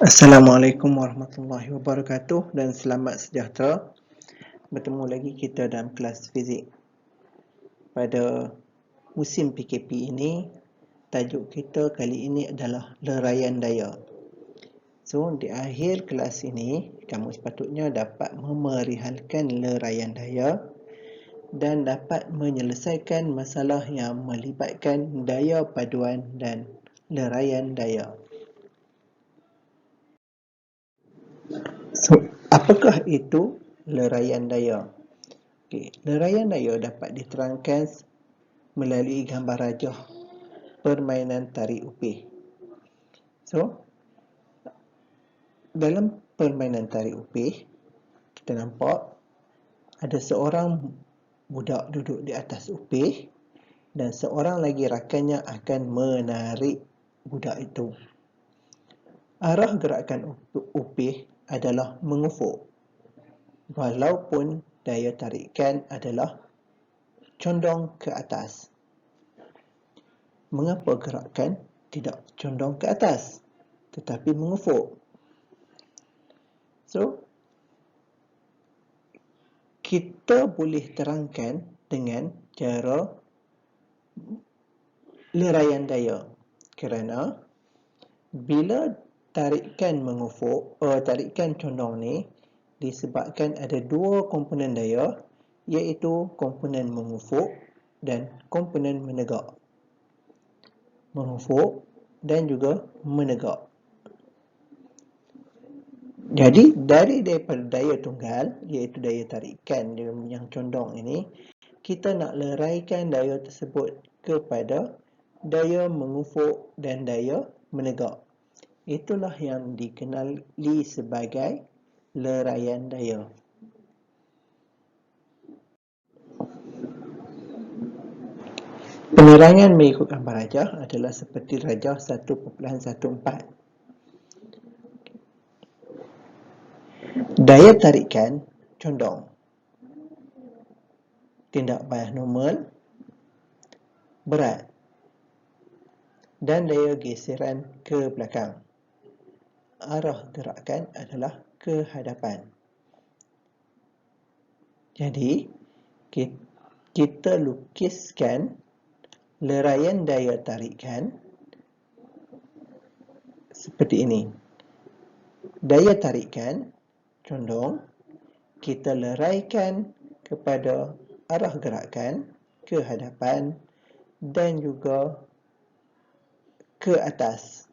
Assalamualaikum warahmatullahi wabarakatuh dan selamat sejahtera. Bertemu lagi kita dalam kelas fizik. Pada musim PKP ini, tajuk kita kali ini adalah leraian daya. So, di akhir kelas ini, kamu sepatutnya dapat memerihalkan leraian daya dan dapat menyelesaikan masalah yang melibatkan daya paduan dan leraian daya. So, apakah itu leraian daya? Leraian daya dapat diterangkan melalui gambar rajah permainan tarik upih. So, dalam permainan tarik upih, kita nampak ada seorang budak duduk di atas upih dan seorang lagi rakannya akan menarik budak itu. Arah gerakan upih adalah mengufuk, walaupun daya tarikan adalah condong ke atas. Mengapa gerakan tidak condong ke atas tetapi mengufuk? So, kita boleh terangkan dengan cara leraian daya, kerana bila tarikan tarikan condong ni disebabkan ada dua komponen daya, iaitu komponen mengufuk dan komponen menegak. Mengufuk dan juga menegak. Jadi daripada daya tunggal, iaitu daya tarikan yang condong ini, kita nak leraikan daya tersebut kepada daya mengufuk dan daya menegak. Itulah yang dikenali sebagai leraian daya. Penerangan mengikut gambar rajah adalah seperti rajah 1.14. Daya tarikan condong, tindak bayar normal, berat, dan daya geseran ke belakang. Arah gerakan adalah ke hadapan. Jadi, kita lukiskan leraian daya tarikan seperti ini. Daya tarikan condong, kita leraikan kepada arah gerakan ke hadapan dan juga ke atas.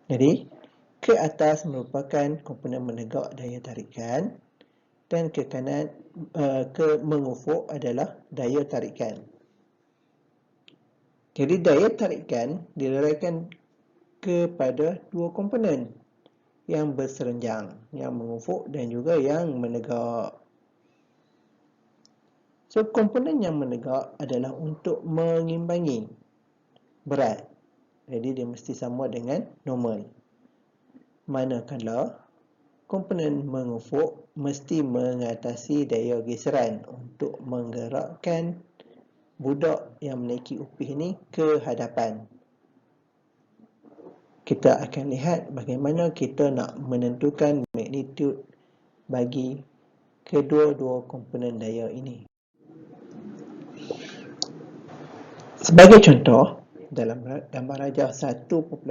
Jadi, ke atas merupakan komponen menegak daya tarikan dan ke kanan, ke mengufuk adalah daya tarikan. Jadi, daya tarikan dileraikan kepada dua komponen yang berserenjang, yang mengufuk dan juga yang menegak. So, komponen yang menegak adalah untuk mengimbangi berat. Jadi, dia mesti sama dengan normal. Manakala komponen mengufuk mesti mengatasi daya geseran untuk menggerakkan budak yang menaiki upih ini ke hadapan. Kita akan lihat bagaimana kita nak menentukan magnitude bagi kedua-dua komponen daya ini. Sebagai contoh, dalam gambar rajah 1.15,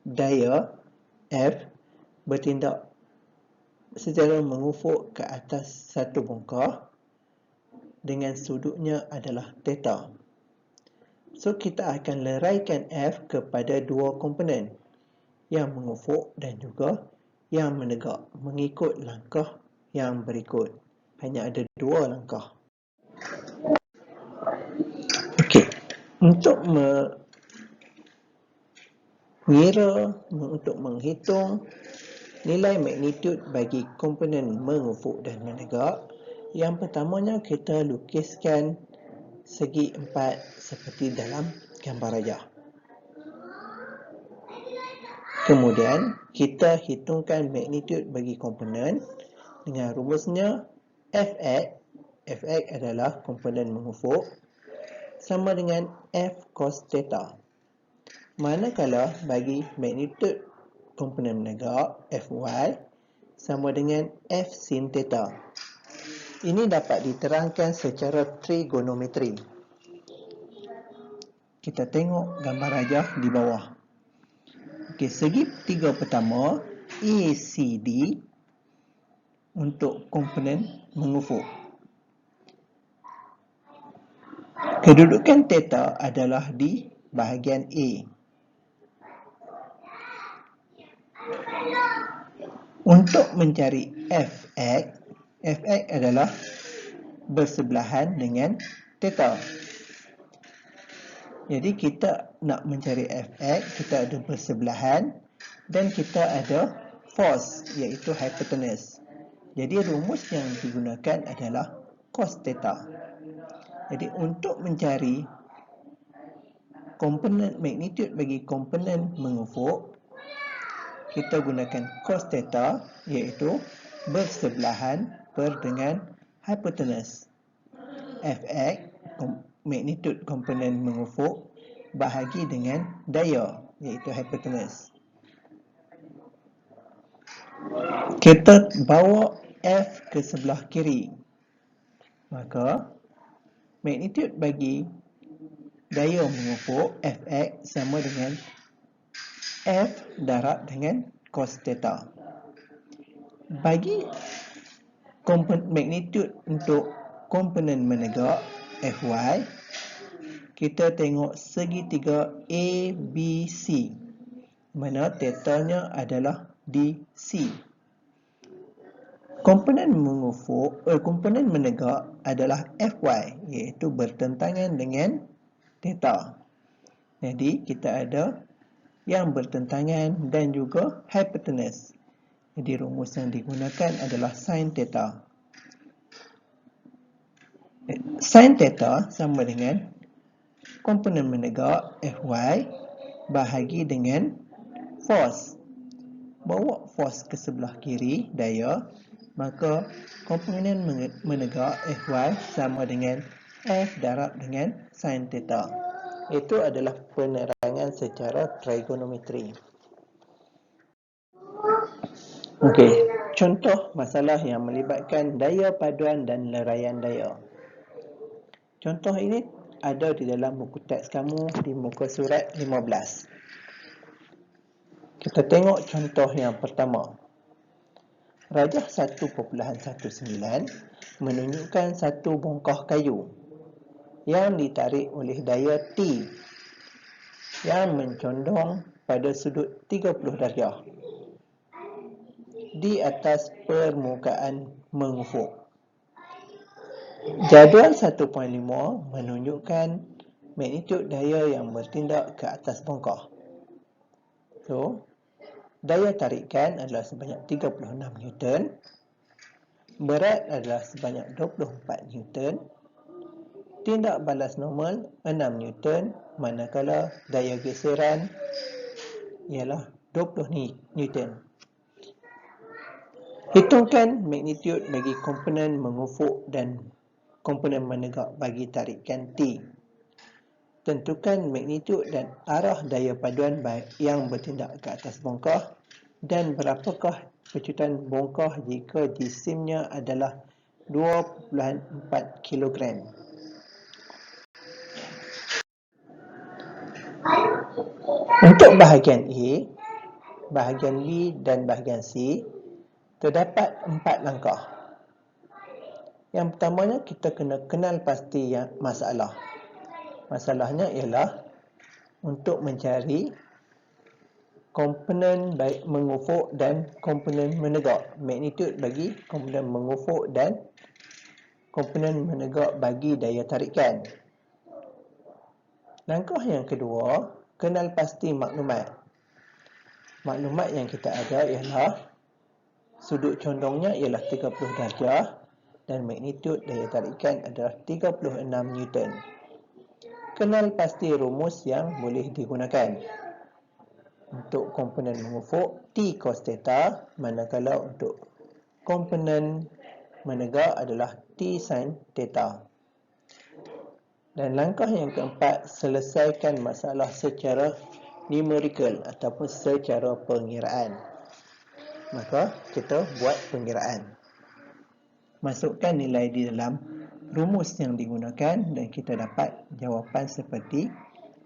daya F bertindak secara mengufuk ke atas satu bongkah dengan sudutnya adalah theta. So, kita akan leraikan F kepada dua komponen, yang mengufuk dan juga yang menegak, mengikut langkah yang berikut. Hanya ada dua langkah. Okey, untuk untuk menghitung nilai magnitude bagi komponen mengufuk dan menegak, yang pertamanya kita lukiskan segi empat seperti dalam gambar rajah. Kemudian, kita hitungkan magnitude bagi komponen dengan rumusnya Fx adalah komponen mengufuk, sama dengan F cos theta. Manakala bagi magnitude komponen menegak Fy sama dengan F sin theta. Ini dapat diterangkan secara trigonometri. Kita tengok gambar rajah di bawah. Okey, segi tiga pertama ACD untuk komponen mengufuk. Kedudukan theta adalah di bahagian A. Untuk mencari Fx, Fx adalah bersebelahan dengan theta. Jadi kita nak mencari Fx, kita ada bersebelahan dan kita ada force iaitu hypotenuse. Jadi rumus yang digunakan adalah cos theta. Jadi untuk mencari komponen magnitude bagi komponen mengufuk, kita gunakan cos theta iaitu bersebelahan per dengan hypotenuse. Fx, magnitude komponen mengufuk, bahagi dengan daya iaitu hypotenuse. Kita bawa F ke sebelah kiri, maka magnitude bagi daya mengufuk Fx sama dengan F darab dengan cos theta. Bagi magnitude untuk komponen menegak Fy, kita tengok segitiga ABC, mana theta-nya adalah di C. Komponen komponen menegak adalah Fy, iaitu bertentangan dengan theta. Jadi kita ada yang bertentangan dan juga hypotenuse. Jadi rumus yang digunakan adalah sin theta. Sin theta sama dengan komponen menegak Fy bahagi dengan force. Bawa force ke sebelah kiri, daya, maka komponen menegak Fy sama dengan F darab dengan sin theta. Itu adalah penerangan secara trigonometri. Okey, contoh masalah yang melibatkan daya paduan dan leraian daya. Contoh ini ada di dalam buku teks kamu di muka surat 15. Kita tengok contoh yang pertama. Rajah 1.19 menunjukkan satu bongkah kayu yang ditarik oleh daya T yang mencondong pada sudut 30 darjah di atas permukaan mengufuk. Jadual 1.5 menunjukkan magnitude daya yang bertindak ke atas bongkah. So, daya tarikan adalah sebanyak 36 Newton, berat adalah sebanyak 24 Newton, tindak balas normal 6 Newton, manakala daya geseran ialah 20 Newton. Hitungkan magnitude bagi komponen mengufuk dan komponen menegak bagi tarikan T. Tentukan magnitude dan arah daya paduan yang bertindak ke atas bongkah dan berapakah pecutan bongkah jika jisimnya adalah 2.4 kg. Untuk bahagian A, bahagian B dan bahagian C, terdapat 4 langkah. Yang pertamanya, kita kena kenal pasti masalah. Masalahnya ialah untuk mencari komponen baik mengufuk dan komponen menegak. Magnitude bagi komponen mengufuk dan komponen menegak bagi daya tarikan. Langkah yang kedua, kenal pasti maklumat. Maklumat yang kita ada ialah sudut condongnya ialah 30 darjah dan magnitude daya tarikan adalah 36 Newton. Kenal pasti rumus yang boleh digunakan. Untuk komponen mengufuk, T cos theta, manakala untuk komponen menegak adalah T sin theta. Dan langkah yang keempat, selesaikan masalah secara numerical ataupun secara pengiraan. Maka kita buat pengiraan. Masukkan nilai di dalam rumus yang digunakan dan kita dapat jawapan seperti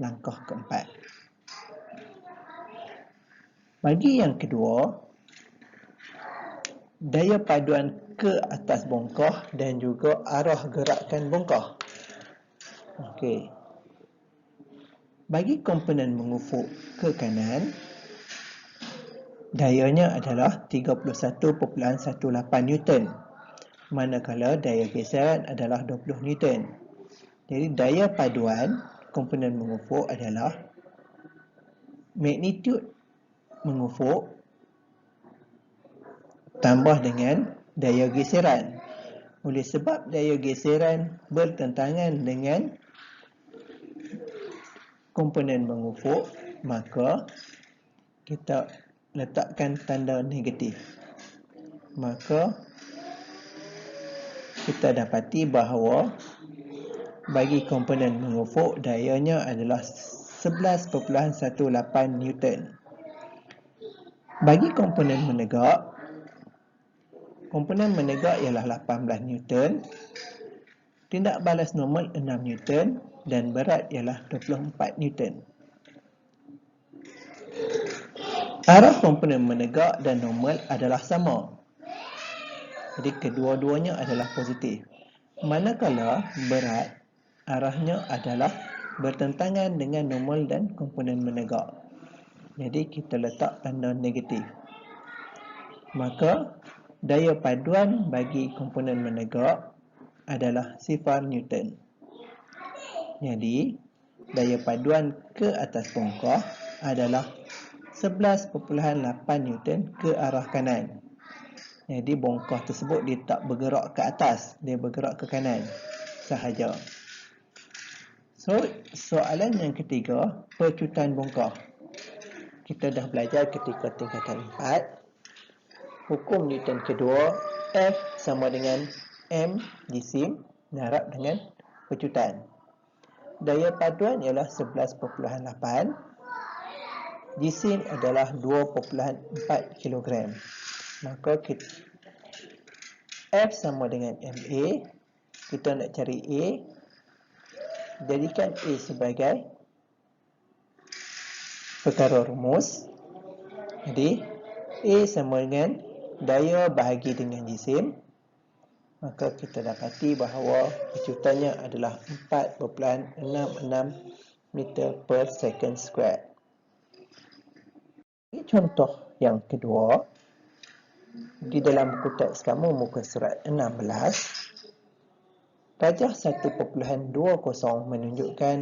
langkah keempat. Bagi yang kedua, daya paduan ke atas bongkah dan juga arah gerakan bongkah. Okey. Bagi komponen mengufuk ke kanan, dayanya adalah 31.18 Newton. Manakala daya geseran adalah 20 Newton. Jadi daya paduan komponen mengufuk adalah magnitud mengufuk tambah dengan daya geseran. Oleh sebab daya geseran bertentangan dengan komponen mengufuk, maka kita letakkan tanda negatif. Maka kita dapati bahawa bagi komponen mengufuk, dayanya adalah 11.18 Newton. Bagi komponen menegak ialah 18 Newton, tindak balas normal 6 Newton dan berat ialah 24 Newton. Arah komponen menegak dan normal adalah sama. Jadi kedua-duanya adalah positif. Manakala berat, arahnya adalah bertentangan dengan normal dan komponen menegak. Jadi kita letak tanda negatif. Maka daya paduan bagi komponen menegak adalah 0 Newton. Jadi daya paduan ke atas bongkah adalah 11.8 Newton ke arah kanan. Jadi bongkah tersebut dia tak bergerak ke atas, dia bergerak ke kanan sahaja. So, soalan yang ketiga, pecutan bongkah. Kita dah belajar ketika tingkatan 4. Hukum Newton kedua, F sama dengan M jisim darab dengan pecutan. Daya paduan ialah 11.8, jisim adalah 2.4 kg. Maka F sama dengan MA. Kita nak cari A, jadikan A sebagai perkara rumus. Jadi A sama dengan daya bahagi dengan jisim. Maka kita dapati bahawa pecutannya adalah 4.66 meter per second square. Contoh yang kedua, di dalam buku teks kamu muka surat 16, rajah 1.20 menunjukkan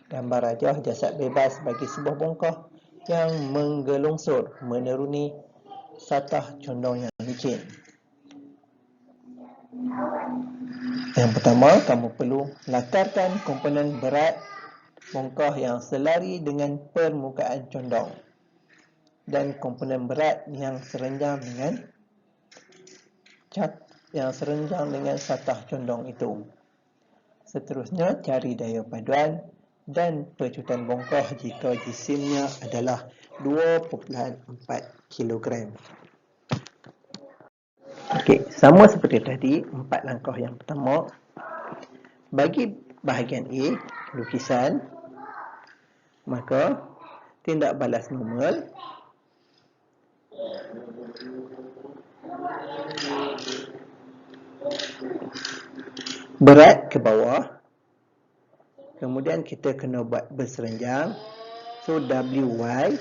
gambar rajah jasad bebas bagi sebuah bongkah yang menggelongsor menuruni satah condong yang licin. Yang pertama, kamu perlu latarkan komponen berat bongkah yang selari dengan permukaan condong dan komponen berat yang serenjang dengan satah condong itu. Seterusnya, cari daya paduan dan pecutan bongkah jika jisimnya adalah 2.4 kg. Okey, sama seperti tadi, 4 langkah yang pertama. Bagi bahagian A, lukisan, maka tindak balas normal. Berat ke bawah. Kemudian kita kena buat berserenjang. So, WY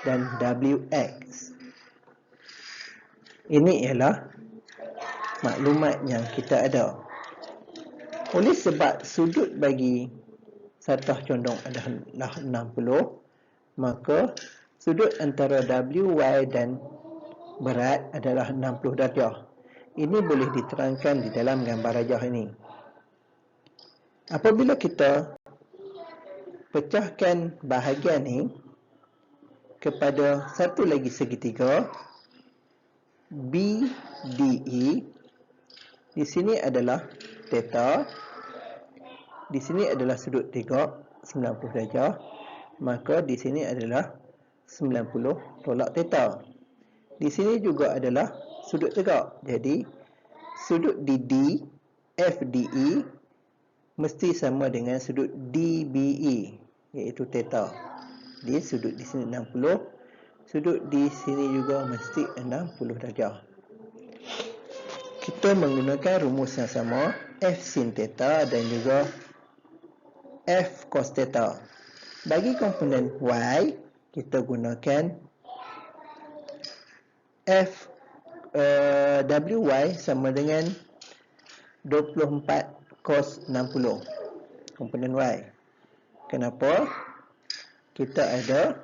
dan WX. Ini ialah maklumat yang kita ada. Oleh sebab sudut bagi satah condong adalah 60, maka sudut antara WY dan berat adalah 60 darjah. Ini boleh diterangkan di dalam gambar rajah ini. Apabila kita pecahkan bahagian ini kepada satu lagi segitiga, BDE, di sini adalah theta di sini adalah sudut tegak 90 darjah, maka di sini adalah 90 tolak theta. Di sini juga adalah sudut tegak. Jadi sudut DD FDE mesti sama dengan sudut DBE, iaitu theta. Jadi sudut di sini 60, sudut di sini juga mesti 60 darjah. Kita menggunakan rumus yang sama, F sin theta dan juga F cos theta. Bagi komponen Y, kita gunakan F WY sama dengan 24 cos 60 komponen Y. Kenapa? Kita ada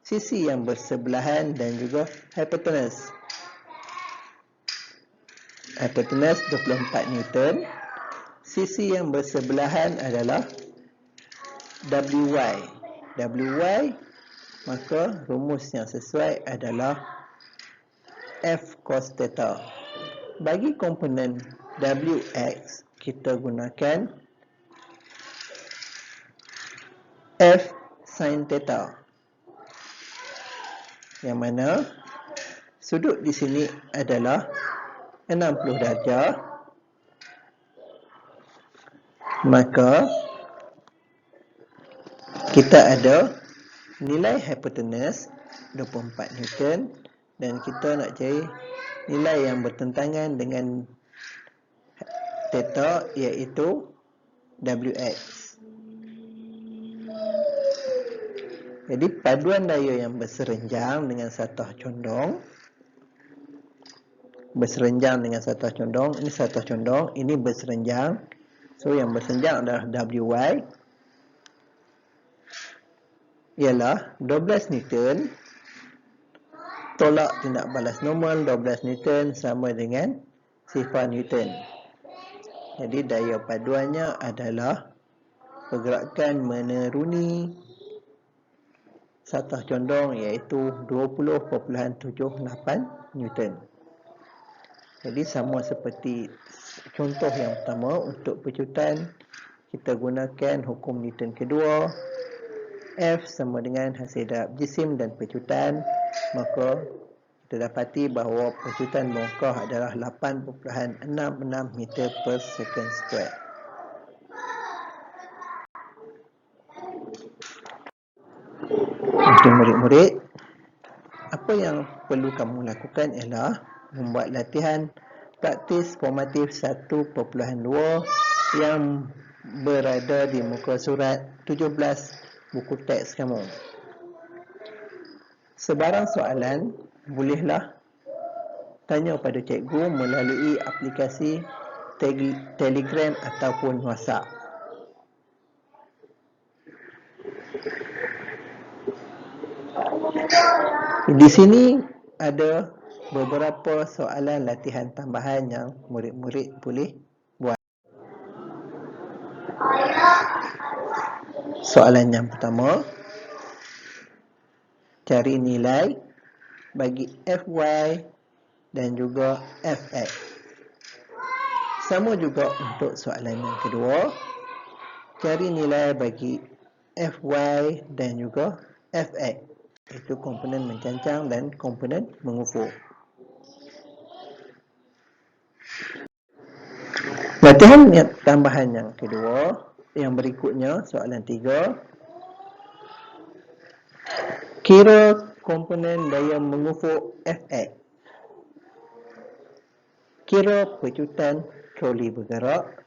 sisi yang bersebelahan dan juga hypotenuse. Hypotenuse 24 Newton. Sisi yang bersebelahan adalah WY. WY, maka rumus yang sesuai adalah F cos theta. Bagi komponen WX, kita gunakan F sin theta, yang mana sudut di sini adalah 60 darjah, maka kita ada nilai hypotenuse 24 Newton dan kita nak cari nilai yang bertentangan dengan theta, iaitu WX. Jadi paduan daya yang berserenjang dengan satah condong, ini satah condong, ini berserenjang. So yang berserenjang adalah WY ialah 12 Newton tolak tindak balas normal 12 Newton sama dengan 0 Newton. Jadi daya paduannya adalah pergerakan meneruni satah condong, iaitu 20.78 Newton. Jadi sama seperti contoh yang pertama, untuk pecutan kita gunakan hukum Newton kedua, F sama dengan hasil darab jisim dan pecutan, maka kita dapati bahawa pecutan bongkah adalah 8.66 meter per second square. Untuk murid-murid, apa yang perlu kamu lakukan ialah membuat latihan praktis formatif 1.2 yang berada di muka surat 17 buku teks kamu. Sebarang soalan bolehlah tanya pada cikgu melalui aplikasi Telegram ataupun WhatsApp. Di sini ada beberapa soalan latihan tambahan yang murid-murid boleh buat. Soalan yang pertama, cari nilai bagi FY dan juga FX. Sama juga untuk soalan yang kedua, cari nilai bagi FY dan juga FX, iaitu komponen mencancang dan komponen mengufur. Latihan tambahan yang kedua, yang berikutnya, soalan 3. Kira komponen daya mengufur Fx. Kira pecutan troli bergerak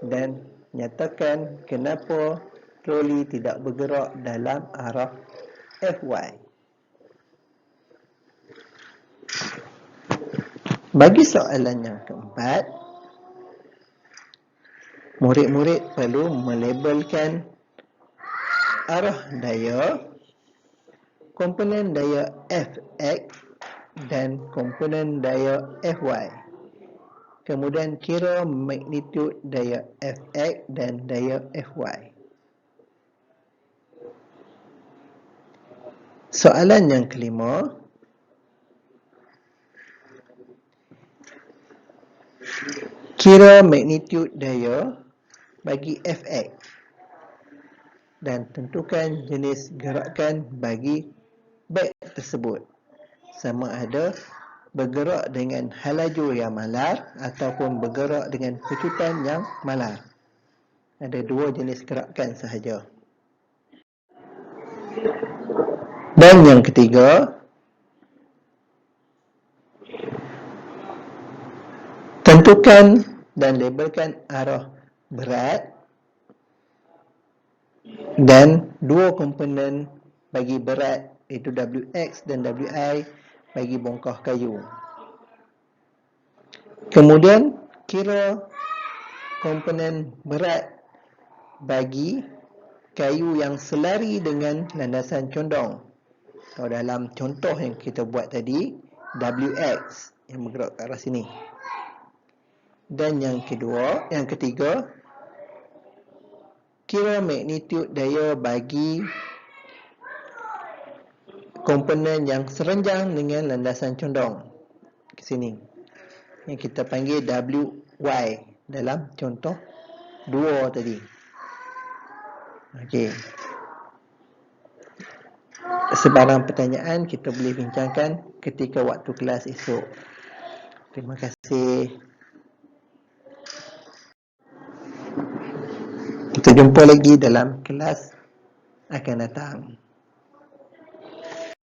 dan nyatakan kenapa troli tidak bergerak dalam arah Fy. Bagi soalan yang keempat, murid-murid perlu melabelkan arah daya, komponen daya Fx dan komponen daya Fy. Kemudian kira magnitud daya Fx dan daya Fy. Soalan yang kelima, kira magnitud daya bagi Fx dan tentukan jenis gerakan bagi beg tersebut, sama ada bergerak dengan halaju yang malar ataupun bergerak dengan kecutan yang malar. Ada dua jenis gerakan sahaja. Dan yang ketiga, tentukan dan labelkan arah berat dan dua komponen bagi berat, iaitu Wx dan Wi bagi bongkah kayu. Kemudian kira komponen berat bagi kayu yang selari dengan landasan condong. Kalau dalam contoh yang kita buat tadi, Wx yang bergerak ke arah sini. Dan yang ketiga, kira magnitude daya bagi komponen yang serenjang dengan landasan condong ke sini, yang kita panggil Wy dalam contoh 2 tadi. Okey. Sebarang pertanyaan kita boleh bincangkan ketika waktu kelas esok. Terima kasih. Kita jumpa lagi dalam kelas akan datang.